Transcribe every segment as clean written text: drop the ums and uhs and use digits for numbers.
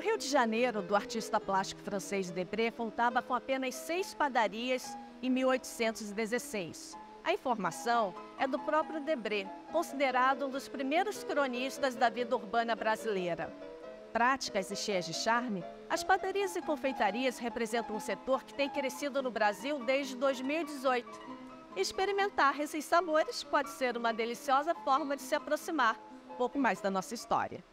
Rio de Janeiro, do artista plástico francês Debré, contava com apenas 6 padarias em 1816. A informação é do próprio Debré, considerado um dos primeiros cronistas da vida urbana brasileira. Práticas e cheias de charme, as padarias e confeitarias representam um setor que tem crescido no Brasil desde 2018. Experimentar esses sabores pode ser uma deliciosa forma de se aproximar um pouco mais da nossa história.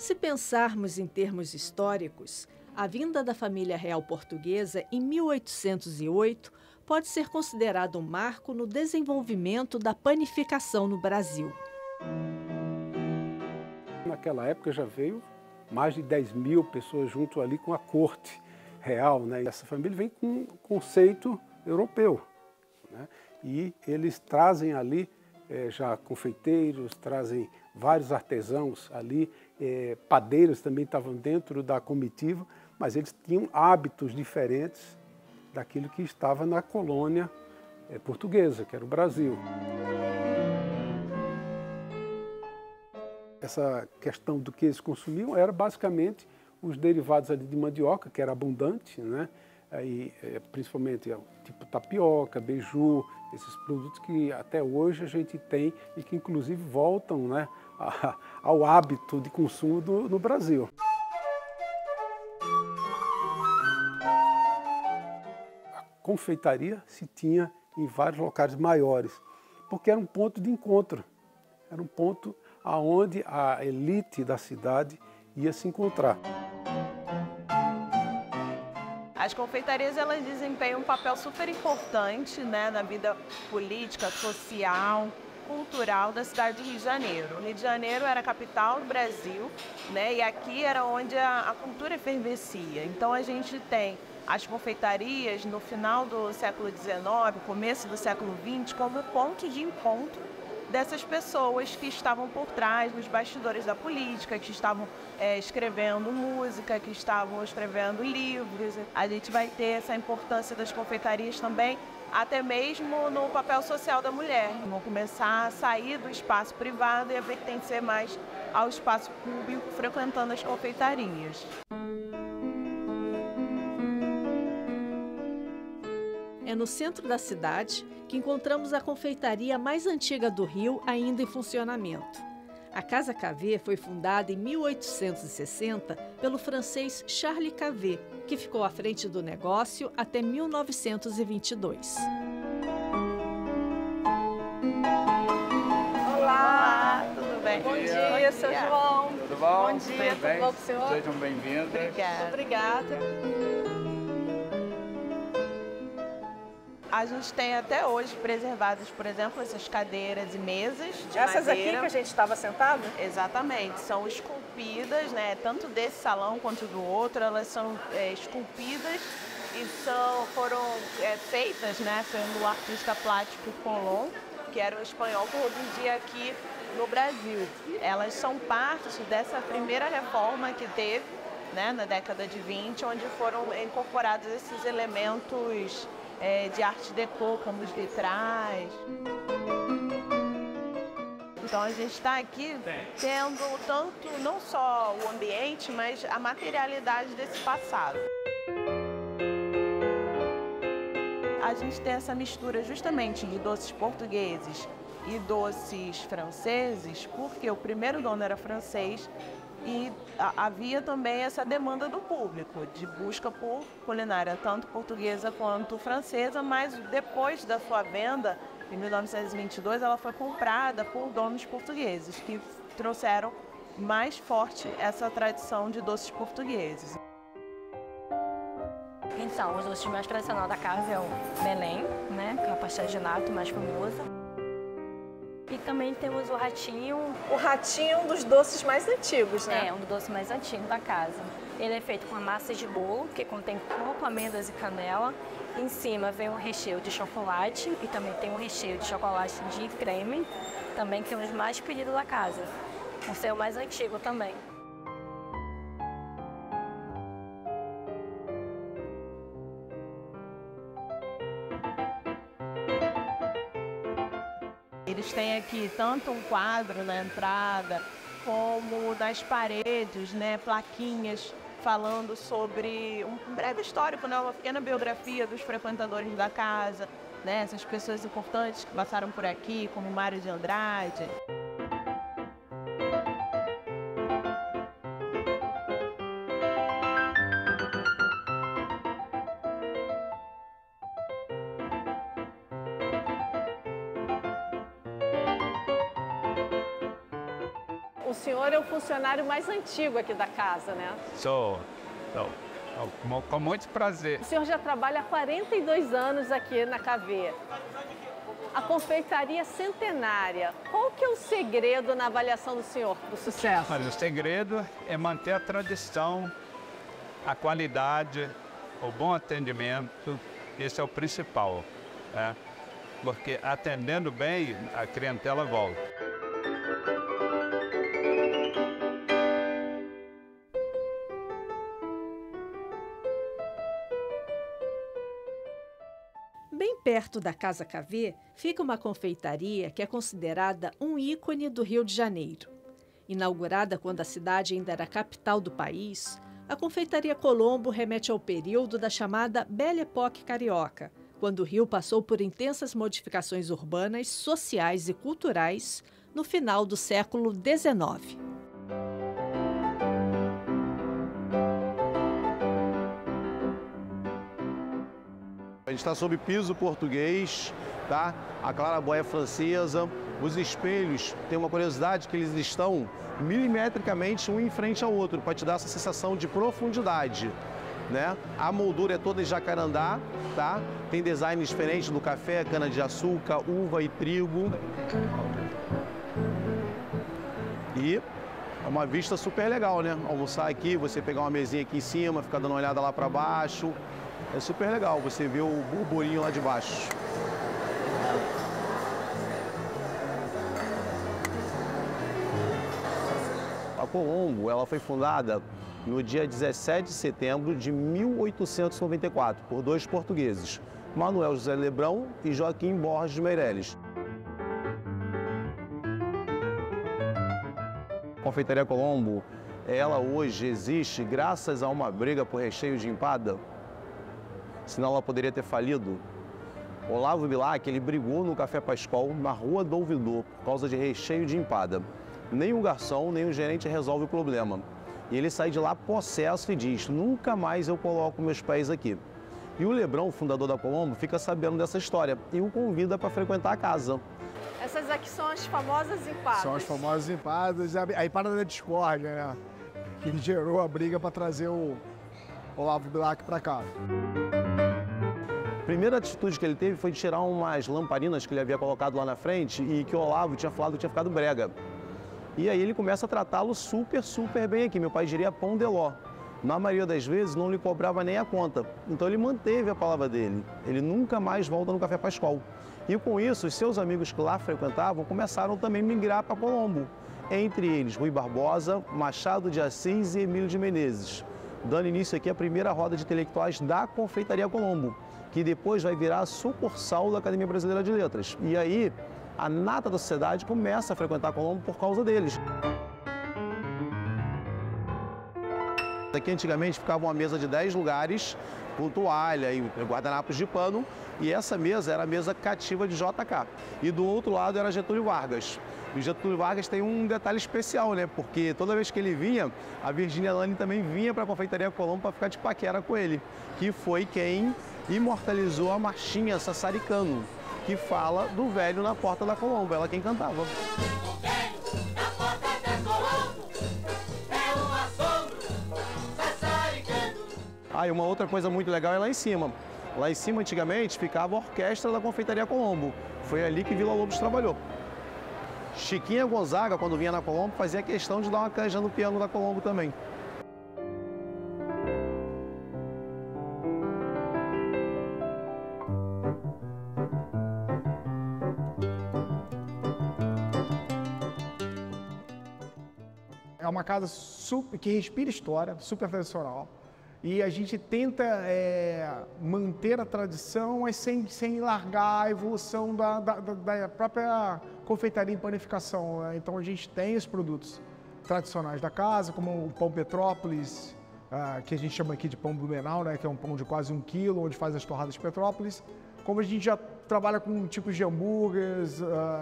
Se pensarmos em termos históricos, a vinda da família real portuguesa em 1808 pode ser considerado um marco no desenvolvimento da panificação no Brasil. Naquela época já veio mais de 10.000 pessoas junto ali com a corte real, né? Essa família vem com um conceito europeu, né? E eles trazem ali já confeiteiros, trazem vários artesãos ali, padeiros também estavam dentro da comitiva, mas eles tinham hábitos diferentes daquilo que estava na colônia portuguesa, que era o Brasil. Essa questão do que eles consumiam era basicamente os derivados ali de mandioca, que era abundante, né? Aí, principalmente tipo tapioca, beiju, esses produtos que até hoje a gente tem e que inclusive voltam, né, ao hábito de consumo no Brasil. A confeitaria se tinha em vários locais maiores, porque era um ponto de encontro, era um ponto aonde a elite da cidade ia se encontrar. As confeitarias, elas desempenham um papel super importante, né, na vida política, social, cultural da cidade do Rio de Janeiro. O Rio de Janeiro era a capital do Brasil, né, e aqui era onde a cultura efervescia. Então a gente tem as confeitarias no final do século XIX, começo do século XX, como ponto de encontro dessas pessoas que estavam por trás, nos bastidores da política, que estavam escrevendo música, que estavam escrevendo livros. A gente vai ter essa importância das confeitarias também, até mesmo no papel social da mulher. Vão começar a sair do espaço privado e a pertencer mais ao espaço público, frequentando as confeitarias. É no centro da cidade que encontramos a confeitaria mais antiga do Rio, ainda em funcionamento. A Casa Cavet foi fundada em 1860 pelo francês Charles Cavet, que ficou à frente do negócio até 1922. Olá, tudo bem? Bom dia, seu João. Tudo bom? Bom dia, tudo bom com o senhor? Sejam bem-vindos. Obrigada. Obrigada. A gente tem até hoje preservadas, por exemplo, essas cadeiras e mesas de Essas madeira. aqui que a gente estava sentado? Exatamente, são esculpidas, né? Tanto desse salão quanto do outro, elas são esculpidas e foram feitas, né? Pelo artista plástico Colón, que era um espanhol que residia aqui no Brasil. Elas são parte dessa primeira reforma que teve, né? Na década de 20, onde foram incorporados esses elementos de arte déco, como os vitrais. Então a gente está aqui tendo tanto, não só o ambiente, mas a materialidade desse passado. A gente tem essa mistura justamente de doces portugueses e doces franceses, porque o primeiro dono era francês e havia também essa demanda do público, de busca por culinária, tanto portuguesa quanto francesa, mas depois da sua venda, em 1922, ela foi comprada por donos portugueses, que trouxeram mais forte essa tradição de doces portugueses. Então, os doces mais tradicionais da casa é o Belém, né, que é a pastel de nata mais famosa. E também temos o ratinho. O ratinho é um dos doces mais antigos, né? É, um dos doces mais antigos da casa. Ele é feito com a massa de bolo, que contém coco, amêndoas e canela. Em cima vem um recheio de chocolate e também tem um recheio de chocolate de creme, também que é um dos mais pedidos da casa. O seu mais antigo também. Eles têm aqui tanto um quadro na entrada, como nas paredes, né, plaquinhas falando sobre um breve histórico, né, uma pequena biografia dos frequentadores da casa, né, essas pessoas importantes que passaram por aqui, como Mário de Andrade. O senhor é o funcionário mais antigo aqui da casa, né? Sou. Com muito prazer. O senhor já trabalha há 42 anos aqui na KV. A confeitaria centenária. Qual que é o segredo na avaliação do senhor do sucesso? Mas o segredo é manter a tradição, a qualidade, o bom atendimento. Esse é o principal, né? Porque atendendo bem, a clientela volta. Bem perto da Casa KV fica uma confeitaria que é considerada um ícone do Rio de Janeiro. Inaugurada quando a cidade ainda era a capital do país, a Confeitaria Colombo remete ao período da chamada Belle Époque carioca, quando o Rio passou por intensas modificações urbanas, sociais e culturais no final do século XIX. A gente está sob piso português, tá? A claraboia francesa. Os espelhos, tem uma curiosidade que eles estão milimetricamente um em frente ao outro, para te dar essa sensação de profundidade, né? A moldura é toda em jacarandá, tá? Tem designs diferentes do café, cana-de-açúcar, uva e trigo. E é uma vista super legal, né? Almoçar aqui, você pegar uma mesinha aqui em cima, ficar dando uma olhada lá para baixo. É super legal você ver o burburinho lá de baixo. A Colombo, ela foi fundada no dia 17 de setembro de 1894 por dois portugueses, Manuel José Lebrão e Joaquim Borges Meireles. A Confeitaria Colombo, ela hoje existe graças a uma briga por recheio de empada. Senão ela poderia ter falido. Olavo Bilac, ele brigou no Café Pascoal, na Rua do Ouvidor, por causa de recheio de empada. Nem o garçom, nem o gerente resolve o problema. E ele sai de lá possesso e diz, nunca mais eu coloco meus pés aqui. E o Lebrão, fundador da Colombo, fica sabendo dessa história e o convida para frequentar a casa. Essas aqui são as famosas empadas. São as famosas empadas, a empada da discórdia, né? Que gerou a briga para trazer o Olavo Bilac para cá. A primeira atitude que ele teve foi de tirar umas lamparinas que ele havia colocado lá na frente e que o Olavo tinha falado que tinha ficado brega. E aí ele começa a tratá-lo super bem aqui, meu pai diria pão de ló. Na maioria das vezes não lhe cobrava nem a conta, então ele manteve a palavra dele. Ele nunca mais volta no Café Pascoal. E com isso, os seus amigos que lá frequentavam começaram também a migrar para Colombo. Entre eles, Rui Barbosa, Machado de Assis e Emílio de Menezes. Dando início aqui à primeira roda de intelectuais da Confeitaria Colombo, que depois vai virar a sucursal da Academia Brasileira de Letras. E aí, a nata da sociedade começa a frequentar Colombo por causa deles. Aqui antigamente ficava uma mesa de 10 lugares, com toalha e guardanapos de pano, e essa mesa era a mesa cativa de JK. E do outro lado era Getúlio Vargas. E o Getúlio Vargas tem um detalhe especial, né? Porque toda vez que ele vinha, a Virgínia Lane também vinha para a Confeitaria Colombo para ficar de paquera com ele, que foi quem imortalizou a marchinha Sassaricano, que fala do velho na porta da Colombo, ela quem cantava. E uma outra coisa muito legal é lá em cima. Lá em cima, antigamente, ficava a orquestra da Confeitaria Colombo. Foi ali que Vila Lobos trabalhou. Chiquinha Gonzaga, quando vinha na Colombo, fazia questão de dar uma canja no piano da Colombo também. uma casa que respira história, super tradicional. E a gente tenta manter a tradição, mas sem largar a evolução da própria confeitaria e panificação, né? Então a gente tem os produtos tradicionais da casa, como o pão Petrópolis, que a gente chama aqui de pão Blumenau, né? Que é um pão de quase 1 quilo, onde faz as torradas Petrópolis. Como a gente já trabalha com tipos de hambúrgueres,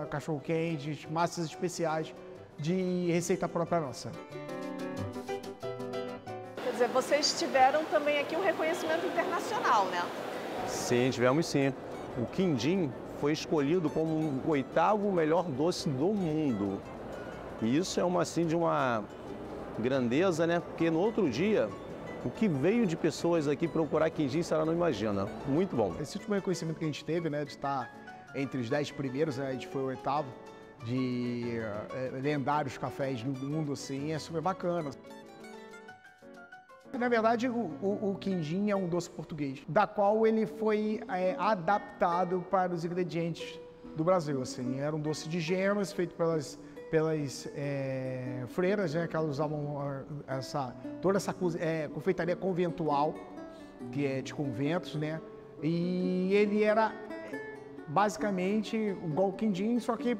cachorro-quentes, massas especiais de receita própria nossa. Quer dizer, vocês tiveram também aqui um reconhecimento internacional, né? Sim, tivemos sim. O quindim foi escolhido como o 8º melhor doce do mundo. E isso é de uma grandeza, né? Porque no outro dia, o que veio de pessoas aqui procurar quindim, você não imagina. Muito bom. Esse último reconhecimento que a gente teve, né, de estar entre os 10 primeiros, né, a gente foi o 8º de lendários cafés no mundo, assim, é super bacana. Na verdade, o quindim é um doce português, da qual ele foi adaptado para os ingredientes do Brasil, assim. Era um doce de gemas feito pelas freiras, né, que elas usavam toda essa confeitaria conventual, que é de conventos, né, e ele era basicamente igual ao quindim, só que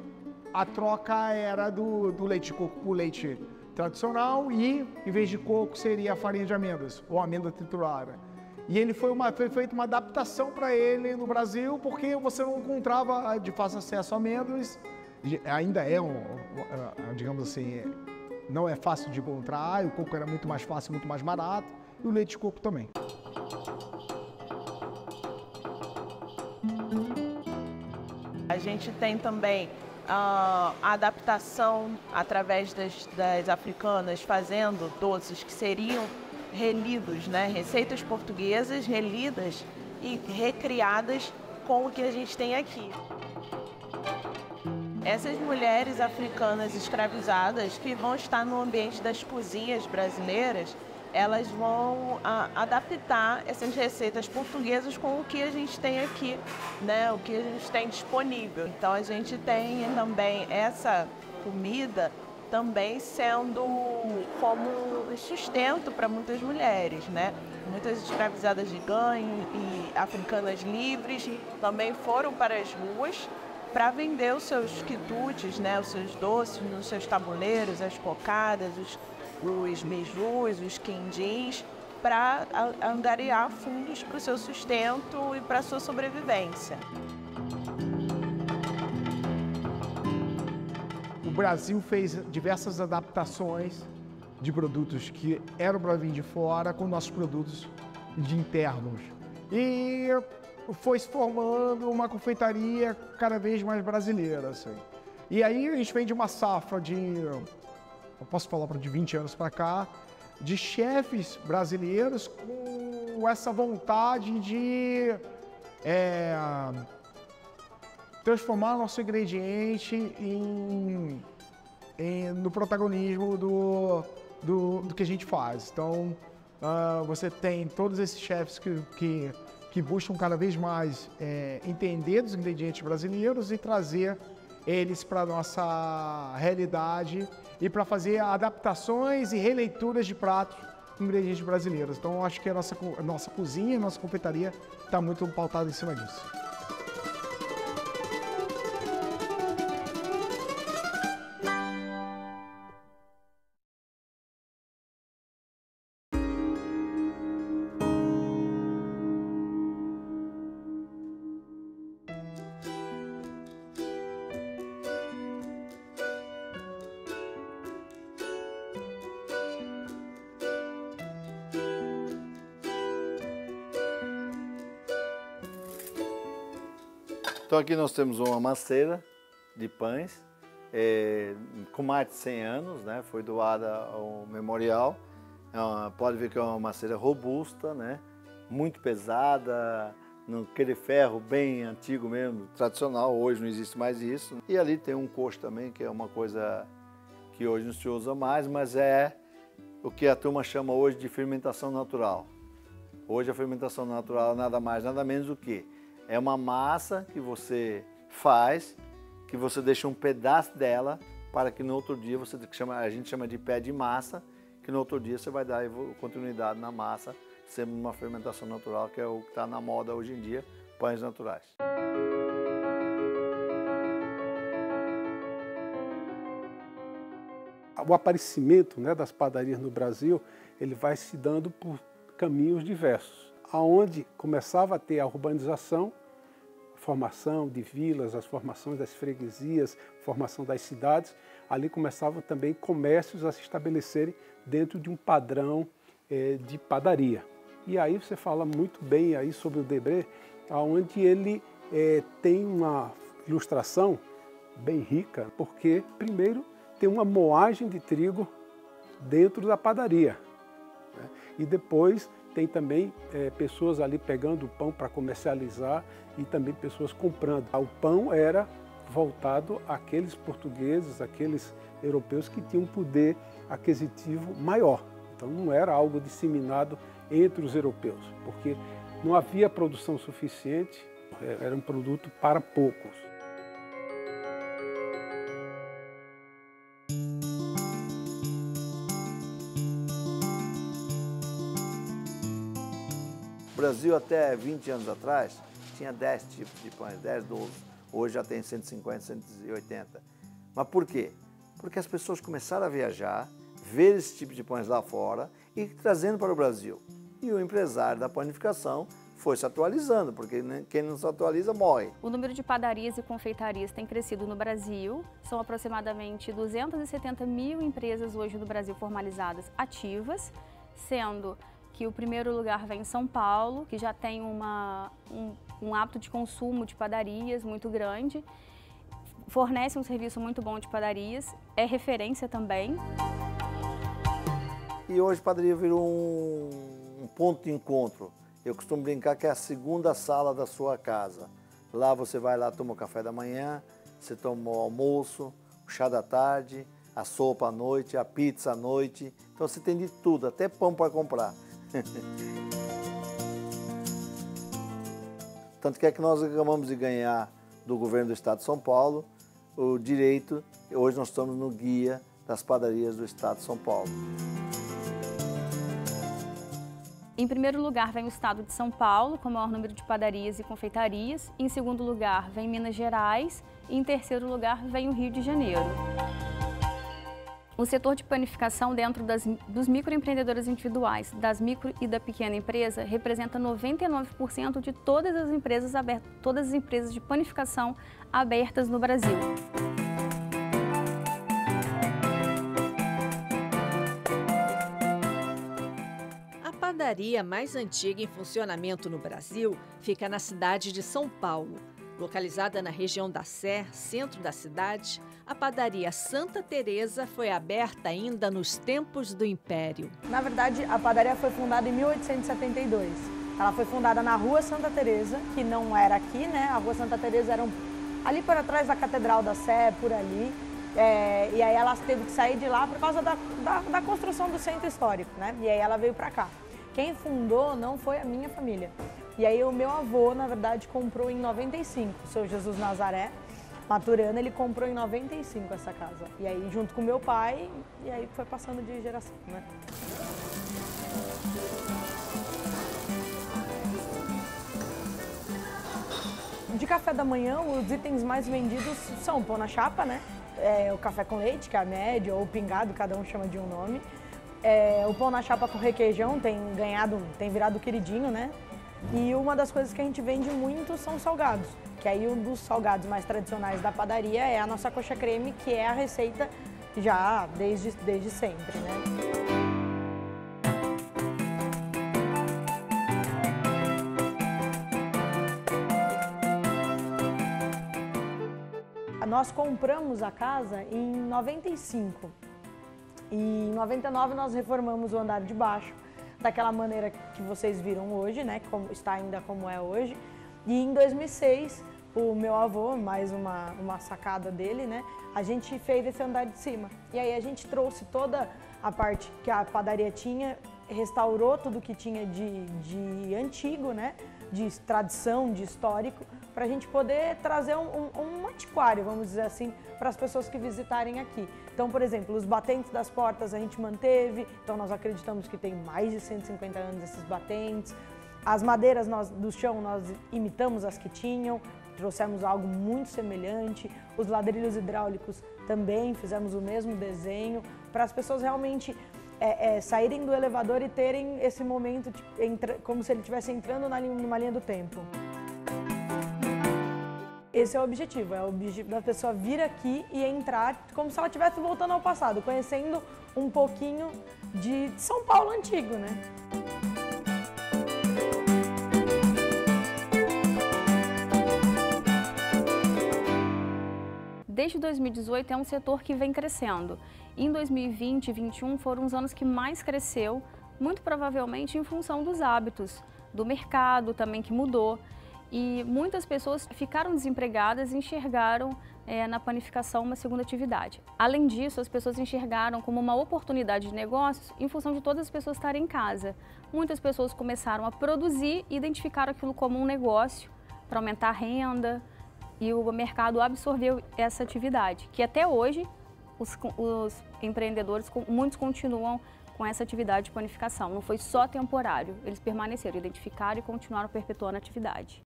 a troca era do leite de coco por leite tradicional e, em vez de coco, seria a farinha de amêndoas ou amêndoa triturada. E ele foi feita uma adaptação para ele no Brasil, porque você não encontrava de fácil acesso a amêndoas. Ainda digamos assim, não é fácil de encontrar, o coco era muito mais fácil, muito mais barato, e o leite de coco também. A gente tem também a adaptação através das africanas fazendo doces que seriam relidos, né? Receitas portuguesas relidas e recriadas com o que a gente tem aqui. Essas mulheres africanas escravizadas que vão estar no ambiente das cozinhas brasileiras, elas vão adaptar essas receitas portuguesas com o que a gente tem aqui, né? O que a gente tem disponível. Então a gente tem também essa comida também sendo como sustento para muitas mulheres, né? Muitas escravizadas de ganho e africanas livres também foram para as ruas para vender os seus quitutes, né? Os seus doces nos seus tabuleiros, as cocadas, os beijus, os quindins, para angariar fundos para o seu sustento e para a sua sobrevivência. O Brasil fez diversas adaptações de produtos que eram para vir de fora com nossos produtos de internos. E foi se formando uma confeitaria cada vez mais brasileira, assim. E aí a gente vem de uma safra eu posso falar de 20 anos para cá, de chefes brasileiros com essa vontade de transformar nosso ingrediente no protagonismo do que a gente faz. Então, você tem todos esses chefes que buscam cada vez mais entender dos ingredientes brasileiros e trazer eles para a nossa realidade e para fazer adaptações e releituras de pratos com ingredientes brasileiros. Então, eu acho que a nossa cozinha, a nossa confeitaria está muito pautada em cima disso. Então aqui nós temos uma maceira de pães, com mais de 100 anos, né? Foi doada ao memorial. Pode ver que é uma maceira robusta, né? Muito pesada, aquele ferro bem antigo mesmo, tradicional. Hoje não existe mais isso. E ali tem um coxo também, que é uma coisa que hoje não se usa mais, mas é o que a turma chama hoje de fermentação natural. Hoje a fermentação natural é nada mais, nada menos do que é uma massa que você faz, que você deixa um pedaço dela para que no outro dia a gente chama de pé de massa, que no outro dia você vai dar continuidade na massa, sendo uma fermentação natural, que é o que está na moda hoje em dia, pães naturais. O aparecimento, né, das padarias no Brasil, ele vai se dando por caminhos diversos, aonde começava a ter a urbanização, a formação de vilas, as formações das freguesias, a formação das cidades, ali começavam também comércios a se estabelecerem dentro de um padrão de padaria. E aí você fala muito bem aí sobre o Debré, onde ele tem uma ilustração bem rica, porque primeiro tem uma moagem de trigo dentro da padaria, né? E depois tem também pessoas ali pegando o pão para comercializar e também pessoas comprando. O pão era voltado àqueles portugueses, àqueles europeus que tinham um poder aquisitivo maior. Então não era algo disseminado entre os europeus, porque não havia produção suficiente, era um produto para poucos. O Brasil, até 20 anos atrás, tinha 10 tipos de pães, 10, 12. Hoje já tem 150, 180. Mas por quê? Porque as pessoas começaram a viajar, ver esse tipo de pães lá fora e trazendo para o Brasil. E o empresário da panificação foi se atualizando, porque quem não se atualiza morre. O número de padarias e confeitarias tem crescido no Brasil. São aproximadamente 270 mil empresas hoje no Brasil formalizadas ativas, sendo que o primeiro lugar vem em São Paulo, que já tem um hábito de consumo de padarias muito grande, fornece um serviço muito bom de padarias, é referência também. E hoje a padaria virou um ponto de encontro. Eu costumo brincar que é a segunda sala da sua casa. Lá você vai lá, toma o café da manhã, você toma o almoço, o chá da tarde, a sopa à noite, a pizza à noite. Então você tem de tudo, até pão para comprar. Tanto que é que nós acabamos de ganhar do governo do estado de São Paulo o direito, hoje nós estamos no guia das padarias do estado de São Paulo. Em primeiro lugar vem o estado de São Paulo, com o maior número de padarias e confeitarias. Em segundo lugar vem Minas Gerais e em terceiro lugar vem o Rio de Janeiro. O setor de panificação dentro dos microempreendedores individuais, das micro e da pequena empresa, representa 99% de todas as empresas de panificação abertas no Brasil. A padaria mais antiga em funcionamento no Brasil fica na cidade de São Paulo. Localizada na região da Sé, centro da cidade, a padaria Santa Teresa foi aberta ainda nos tempos do Império. Na verdade, a padaria foi fundada em 1872. Ela foi fundada na Rua Santa Teresa, que não era aqui, né? A Rua Santa Teresa era ali para trás da Catedral da Sé, por ali. E aí ela teve que sair de lá por causa da construção do centro histórico, né? E aí ela veio para cá. Quem fundou não foi a minha família. E aí o meu avô, na verdade, comprou em 95, o seu Jesus Nazaré, Maturana, ele comprou em 95 essa casa. E aí junto com meu pai, e aí foi passando de geração, né? De café da manhã, os itens mais vendidos são o pão na chapa, né? O café com leite, que é a média, ou o pingado, cada um chama de um nome. O pão na chapa com requeijão tem virado queridinho, né? E uma das coisas que a gente vende muito são salgados, que aí um dos salgados mais tradicionais da padaria é a nossa coxa creme, que é a receita já desde sempre, né? Nós compramos a casa em 95 e em 99 nós reformamos o andar de baixo, daquela maneira que vocês viram hoje, né, como está ainda como é hoje. E em 2006, o meu avô, mais uma sacada dele, né, a gente fez esse andar de cima. E aí a gente trouxe toda a parte que a padaria tinha, restaurou tudo que tinha de antigo, né, de tradição, de histórico, para a gente poder trazer um antiquário, vamos dizer assim, para as pessoas que visitarem aqui. Então, por exemplo, os batentes das portas a gente manteve, então nós acreditamos que tem mais de 150 anos esses batentes. As madeiras do chão nós imitamos as que tinham, trouxemos algo muito semelhante. Os ladrilhos hidráulicos também fizemos o mesmo desenho, para as pessoas realmente saírem do elevador e terem esse momento como se ele estivesse entrando numa linha do tempo. Esse é o objetivo da pessoa vir aqui e entrar como se ela estivesse voltando ao passado, conhecendo um pouquinho de São Paulo antigo, né? Desde 2018 é um setor que vem crescendo. Em 2020 e 2021 foram os anos que mais cresceu, muito provavelmente em função dos hábitos, do mercado também que mudou. E muitas pessoas ficaram desempregadas e enxergaram na panificação uma segunda atividade. Além disso, as pessoas enxergaram como uma oportunidade de negócios em função de todas as pessoas estarem em casa. Muitas pessoas começaram a produzir e identificaram aquilo como um negócio para aumentar a renda, e o mercado absorveu essa atividade, que até hoje os empreendedores, muitos continuam com essa atividade de panificação. Não foi só temporário, eles permaneceram, identificaram e continuaram perpetuando a atividade.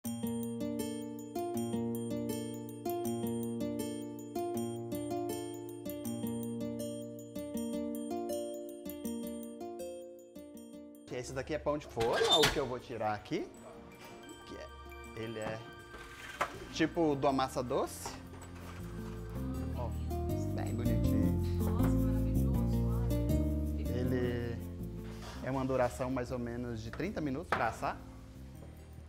Esse daqui é pão de forma, o que eu vou tirar aqui, ele é tipo do massa doce. Ó, bem bonitinho. Ele é uma duração mais ou menos de 30 minutos para assar.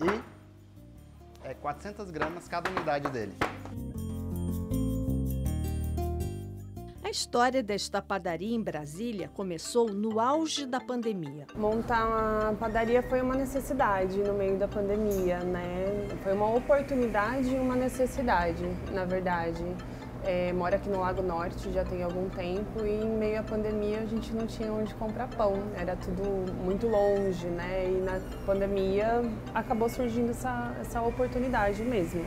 E é 400 gramas cada unidade dele. A história desta padaria em Brasília começou no auge da pandemia. Montar uma padaria foi uma necessidade no meio da pandemia, né? Foi uma oportunidade e uma necessidade, na verdade. Moro aqui no Lago Norte já tem algum tempo e em meio à pandemia a gente não tinha onde comprar pão. Era tudo muito longe, né? E na pandemia acabou surgindo essa oportunidade mesmo.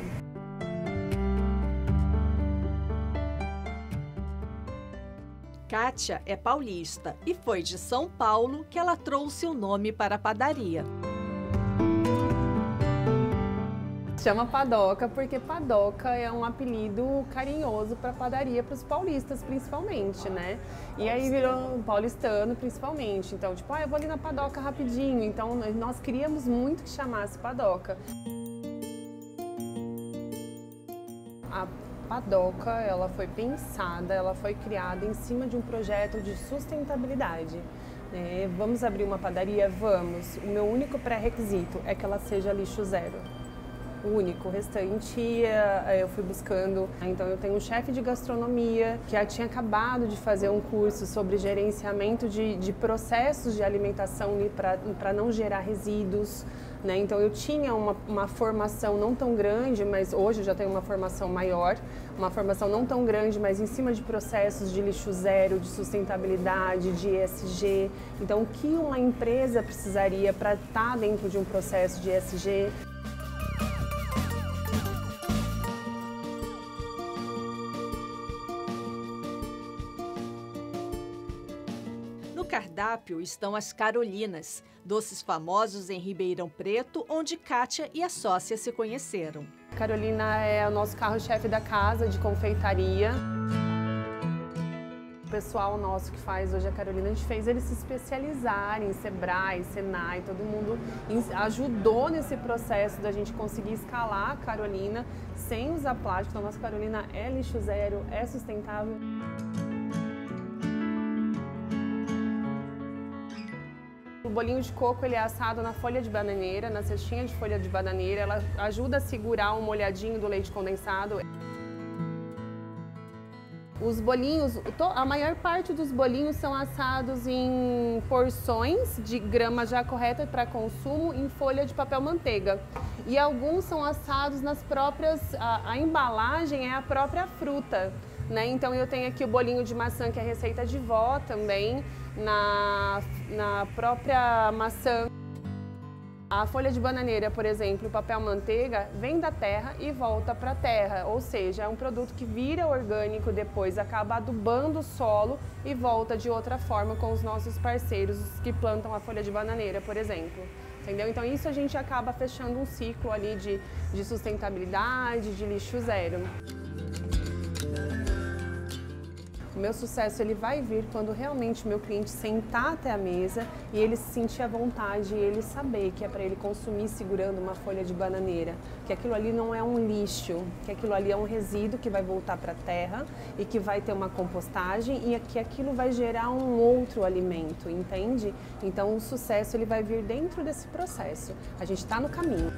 Kátia é paulista e foi de São Paulo que ela trouxe o nome para a padaria. Chama Padoca porque Padoca é um apelido carinhoso para padaria, para os paulistas principalmente, né? E aí virou paulistano principalmente. Então, tipo, eu vou ali na Padoca rapidinho. Então, nós queríamos muito que chamasse Padoca. A Padoca, ela foi pensada, ela foi criada em cima de um projeto de sustentabilidade. Vamos abrir uma padaria? Vamos. O meu único pré-requisito é que ela seja lixo zero. O único, o restante eu fui buscando. Então eu tenho um chefe de gastronomia que já tinha acabado de fazer um curso sobre gerenciamento de processos de alimentação para não gerar resíduos. Né? Então eu tinha uma formação não tão grande, mas hoje eu já tenho uma formação maior, uma formação não tão grande, mas em cima de processos de lixo zero, de sustentabilidade, de ESG. Então o que uma empresa precisaria para estar dentro de um processo de ESG? No cardápio estão as Carolinas, doces famosos em Ribeirão Preto, onde Kátia e a sócia se conheceram. Carolina é o nosso carro-chefe da casa de confeitaria. O pessoal nosso que faz hoje a Carolina, a gente fez eles se especializarem em Sebrae, Senai, todo mundo ajudou nesse processo da gente conseguir escalar a Carolina sem usar plástico. Então, a nossa Carolina é lixo zero, é sustentável. O bolinho de coco ele é assado na folha de bananeira, na cestinha de folha de bananeira. Ela ajuda a segurar um molhadinho do leite condensado. Os bolinhos, a maior parte dos bolinhos são assados em porções de grama já correta para consumo em folha de papel manteiga. E alguns são assados nas próprias, a embalagem é a própria fruta. Né? Então eu tenho aqui o bolinho de maçã, que é receita de vó também, na própria maçã. A folha de bananeira, por exemplo, o papel manteiga, vem da terra e volta para a terra, ou seja, é um produto que vira orgânico depois, acaba adubando o solo e volta de outra forma com os nossos parceiros que plantam a folha de bananeira, por exemplo. Entendeu? Então isso a gente acaba fechando um ciclo ali de sustentabilidade, de lixo zero. O meu sucesso ele vai vir quando realmente o meu cliente sentar até a mesa e ele se sentir à vontade e ele saber que é para ele consumir segurando uma folha de bananeira, que aquilo ali não é um lixo, que aquilo ali é um resíduo que vai voltar para a terra e que vai ter uma compostagem e que aquilo vai gerar um outro alimento, entende? Então o sucesso ele vai vir dentro desse processo. A gente está no caminho.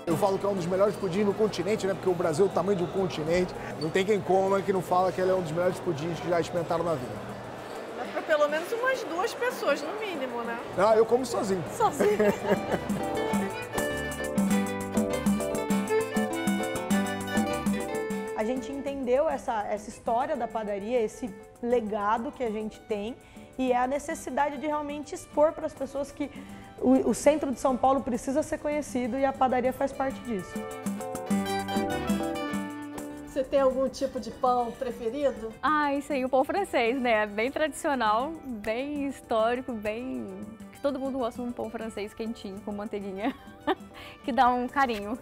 Eu falo que é um dos melhores pudins no continente, né? Porque o Brasil é o tamanho de um continente. Não tem quem coma que não fala que ele é um dos melhores pudins que já experimentaram na vida. Mas para pelo menos umas 2 pessoas, no mínimo, né? Ah, eu como sozinho. Sozinho. A gente entendeu essa história da padaria, esse legado que a gente tem e é a necessidade de realmente expor para as pessoas que o centro de São Paulo precisa ser conhecido e a padaria faz parte disso. Você tem algum tipo de pão preferido? Ah, isso aí, o pão francês, né? Bem tradicional, bem histórico, bem... que todo mundo gosta de um pão francês quentinho, com manteiguinha, que dá um carinho.